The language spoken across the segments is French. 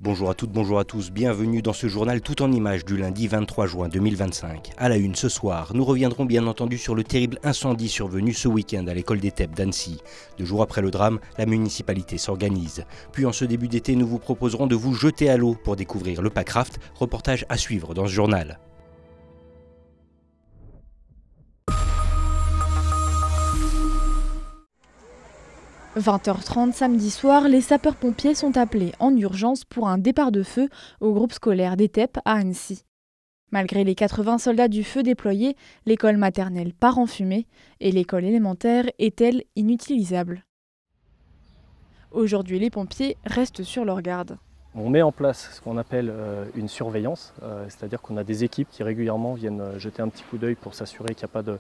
Bonjour à toutes, bonjour à tous, bienvenue dans ce journal tout en images du lundi 23 juin 2025. À la une ce soir, nous reviendrons bien entendu sur le terrible incendie survenu ce week-end à l'école des TEP d'Annecy. 2 jours après le drame, la municipalité s'organise. Puis en ce début d'été, nous vous proposerons de vous jeter à l'eau pour découvrir le Pacraft, reportage à suivre dans ce journal. « 20h30 samedi soir, les sapeurs-pompiers sont appelés en urgence pour un départ de feu au groupe scolaire des TEP à Annecy. Malgré les 80 soldats du feu déployés, l'école maternelle part en fumée et l'école élémentaire est-elle inutilisable. Aujourd'hui, les pompiers restent sur leur garde. On met en place ce qu'on appelle une surveillance, c'est-à-dire qu'on a des équipes qui régulièrement viennent jeter un petit coup d'œil pour s'assurer qu'il n'y a pas de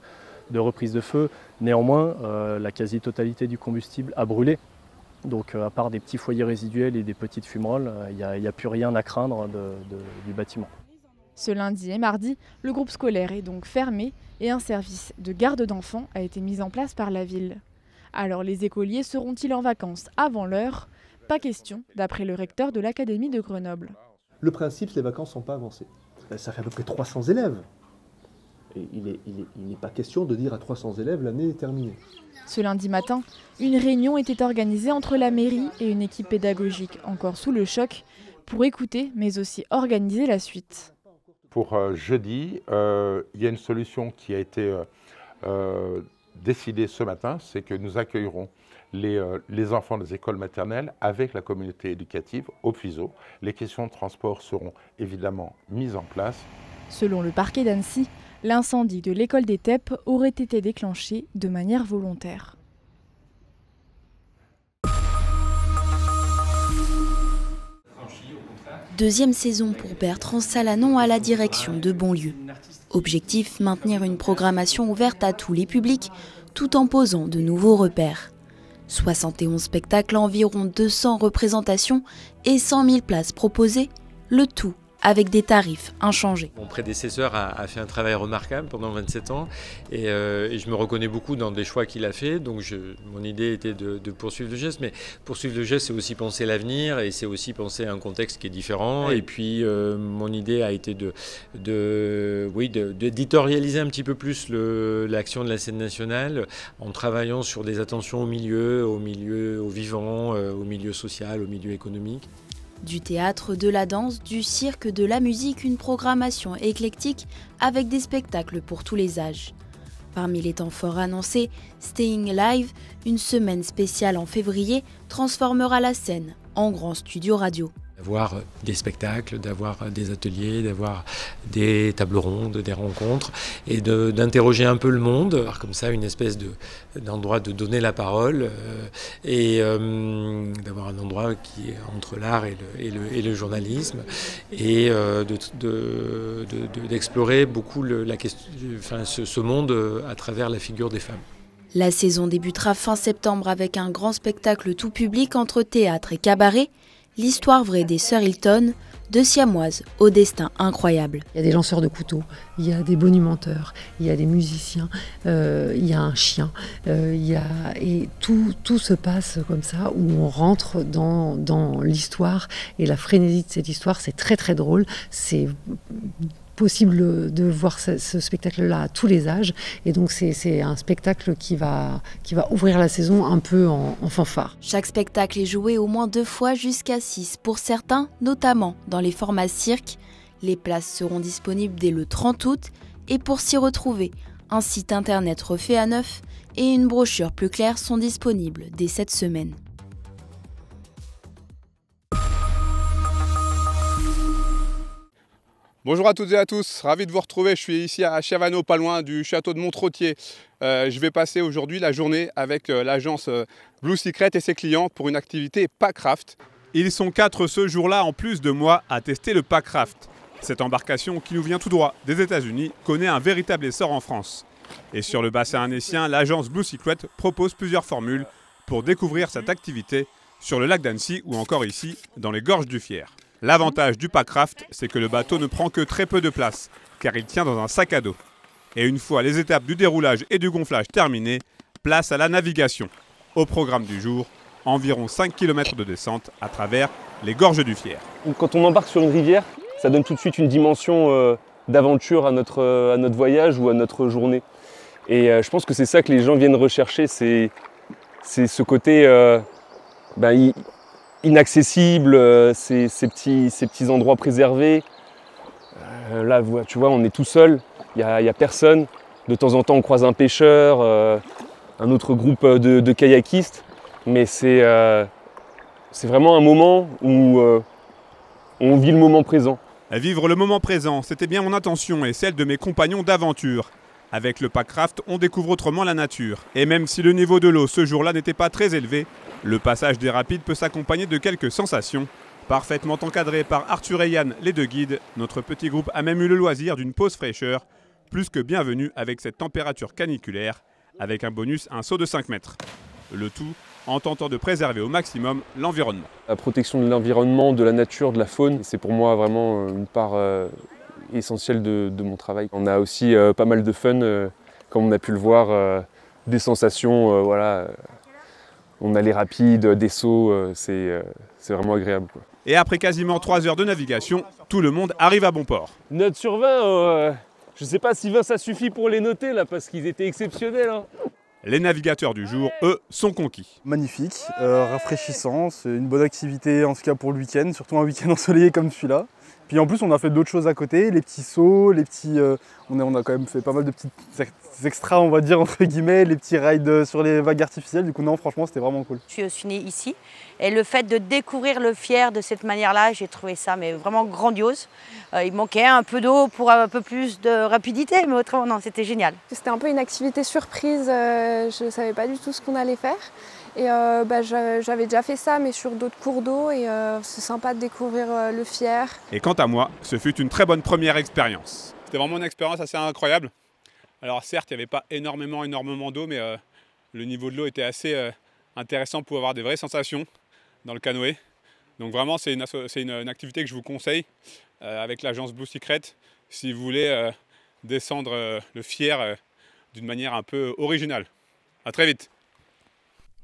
reprise de feu. Néanmoins, la quasi-totalité du combustible a brûlé. Donc à part des petits foyers résiduels et des petites fumerolles, il n'y a plus rien à craindre du bâtiment. Ce lundi et mardi, le groupe scolaire est donc fermé et un service de garde d'enfants a été mis en place par la ville. Alors les écoliers seront-ils en vacances avant l'heure ? Pas question, d'après le recteur de l'Académie de Grenoble. Le principe, c'est que les vacances ne sont pas avancées. Ça fait à peu près 300 élèves. Et il n'est pas question de dire à 300 élèves l'année est terminée. Ce lundi matin, une réunion était organisée entre la mairie et une équipe pédagogique encore sous le choc pour écouter mais aussi organiser la suite. Pour jeudi, il y a une solution qui a été décidée ce matin, c'est que nous accueillerons les enfants des écoles maternelles avec la communauté éducative au Puiseau. Les questions de transport seront évidemment mises en place. Selon le parquet d'Annecy, l'incendie de l'école des TEP aurait été déclenché de manière volontaire. Deuxième saison pour Bertrand Salanon à la direction de Bonlieu. Objectif, maintenir une programmation ouverte à tous les publics tout en posant de nouveaux repères. 71 spectacles, environ 200 représentations et 100 000 places proposées, le tout avec des tarifs inchangés. Mon prédécesseur a fait un travail remarquable pendant 27 ans et je me reconnais beaucoup dans des choix qu'il a fait. Donc mon idée était de poursuivre le geste, mais poursuivre le geste, c'est aussi penser l'avenir et c'est aussi penser à un contexte qui est différent. Et puis mon idée a été d'éditorialiser un petit peu plus l'action de la scène nationale en travaillant sur des attentions au milieu, au vivant, au milieu social, au milieu économique. Du théâtre, de la danse, du cirque, de la musique, une programmation éclectique avec des spectacles pour tous les âges. Parmi les temps forts annoncés, Staying Live, une semaine spéciale en février, transformera la scène en grand studio radio. D'avoir des spectacles, d'avoir des ateliers, d'avoir des tables rondes, des rencontres et d'interroger un peu le monde, avoir comme ça une espèce d'endroit de donner la parole et d'avoir un endroit qui est entre l'art et le journalisme et d'explorer beaucoup ce monde à travers la figure des femmes. La saison débutera fin septembre avec un grand spectacle tout public entre théâtre et cabaret. L'histoire vraie des sœurs Hilton, deux siamoises au destin incroyable. Il y a des lanceurs de couteaux, il y a des bonimenteurs, il y a des musiciens, il y a un chien, et tout se passe comme ça, où on rentre dans l'histoire et la frénésie de cette histoire. C'est très très drôle, c'est possible de voir ce spectacle-là à tous les âges, et donc c'est un spectacle qui va ouvrir la saison un peu en fanfare. Chaque spectacle est joué au moins 2 fois jusqu'à 6 pour certains, notamment dans les formats cirque. Les places seront disponibles dès le 30 août et pour s'y retrouver, un site internet refait à neuf et une brochure plus claire sont disponibles dès cette semaine. Bonjour à toutes et à tous, ravi de vous retrouver. Je suis ici à Chiavano, pas loin du château de Montrottier. Je vais passer aujourd'hui la journée avec l'agence Blue Secret et ses clients pour une activité Pacraft. Ils sont 4 ce jour-là, en plus de moi, à tester le Pacraft. Cette embarcation qui nous vient tout droit des États-Unis connaît un véritable essor en France. Et sur le bassin annécien, l'agence Blue Secret propose plusieurs formules pour découvrir cette activité sur le lac d'Annecy ou encore ici, dans les gorges du Fier. L'avantage du Pacraft, c'est que le bateau ne prend que très peu de place, car il tient dans un sac à dos. Et une fois les étapes du déroulage et du gonflage terminées, place à la navigation. Au programme du jour, environ 5 km de descente à travers les gorges du Fier. Quand on embarque sur une rivière, ça donne tout de suite une dimension d'aventure à notre voyage ou à notre journée. Et je pense que c'est ça que les gens viennent rechercher, c'est ce côté inaccessible, ces petits endroits préservés. Là, tu vois, on est tout seul, il n'y a personne. De temps en temps, on croise un pêcheur, un autre groupe de kayakistes. Mais c'est vraiment un moment où on vit le moment présent. Vivre le moment présent, c'était bien mon intention et celle de mes compagnons d'aventure. Avec le Packcraft, on découvre autrement la nature. Et même si le niveau de l'eau ce jour-là n'était pas très élevé, le passage des rapides peut s'accompagner de quelques sensations. Parfaitement encadré par Arthur et Yann, les deux guides, notre petit groupe a même eu le loisir d'une pause fraîcheur, plus que bienvenue avec cette température caniculaire, avec un bonus, un saut de 5 mètres. Le tout en tentant de préserver au maximum l'environnement. La protection de l'environnement, de la nature, de la faune, c'est pour moi vraiment une part essentielle de mon travail. On a aussi pas mal de fun, comme on a pu le voir, des sensations, voilà. On a les rapides, des sauts, c'est vraiment agréable, quoi. Et après quasiment 3 heures de navigation, tout le monde arrive à bon port. Note sur 20, je ne sais pas si 20 ça suffit pour les noter là, parce qu'ils étaient exceptionnels. Hein. Les navigateurs du jour, eux, sont conquis. Magnifique, rafraîchissant, c'est une bonne activité en tout cas pour le week-end, surtout un week-end ensoleillé comme celui-là. Puis en plus on a fait d'autres choses à côté, les petits sauts, les petits, on a quand même fait pas mal de petits extras on va dire entre guillemets, les petits rides sur les vagues artificielles, du coup non franchement c'était vraiment cool. Je suis née ici et le fait de découvrir le Fier de cette manière-là, j'ai trouvé ça mais vraiment grandiose. Il manquait un peu d'eau pour un peu plus de rapidité, mais autrement non, c'était génial. C'était un peu une activité surprise, je ne savais pas du tout ce qu'on allait faire. Et j'avais déjà fait ça mais sur d'autres cours d'eau et c'est sympa de découvrir le Fier. Et quant à moi, ce fut une très bonne première expérience. C'était vraiment une expérience assez incroyable. Alors certes, il n'y avait pas énormément d'eau, mais le niveau de l'eau était assez intéressant pour avoir des vraies sensations dans le canoë. Donc vraiment, c'est une activité que je vous conseille avec l'agence Blue Secret si vous voulez descendre le Fier d'une manière un peu originale. À très vite.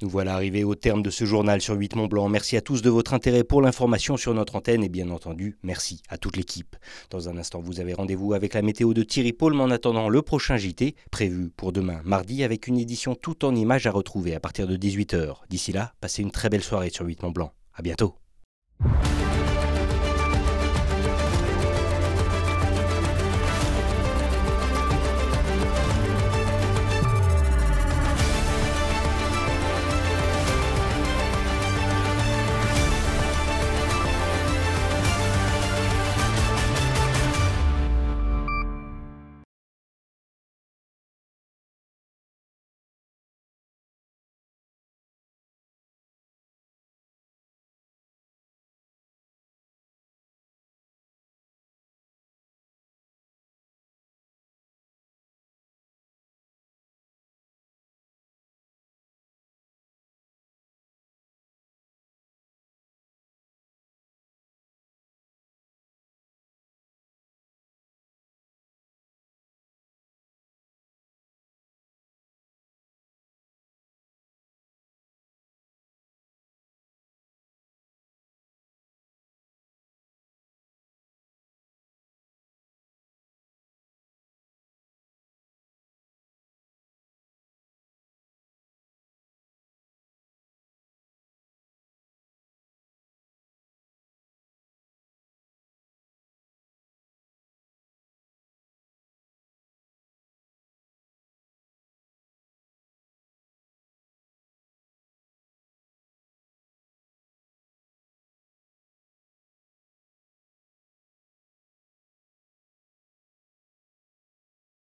Nous voilà arrivés au terme de ce journal sur 8 Mont Blanc. Merci à tous de votre intérêt pour l'information sur notre antenne et bien entendu, merci à toute l'équipe. Dans un instant, vous avez rendez-vous avec la météo de Thierry Paul, mais en attendant le prochain JT, prévu pour demain, mardi, avec une édition tout en images à retrouver à partir de 18 h. D'ici là, passez une très belle soirée sur 8 Mont Blanc. À bientôt.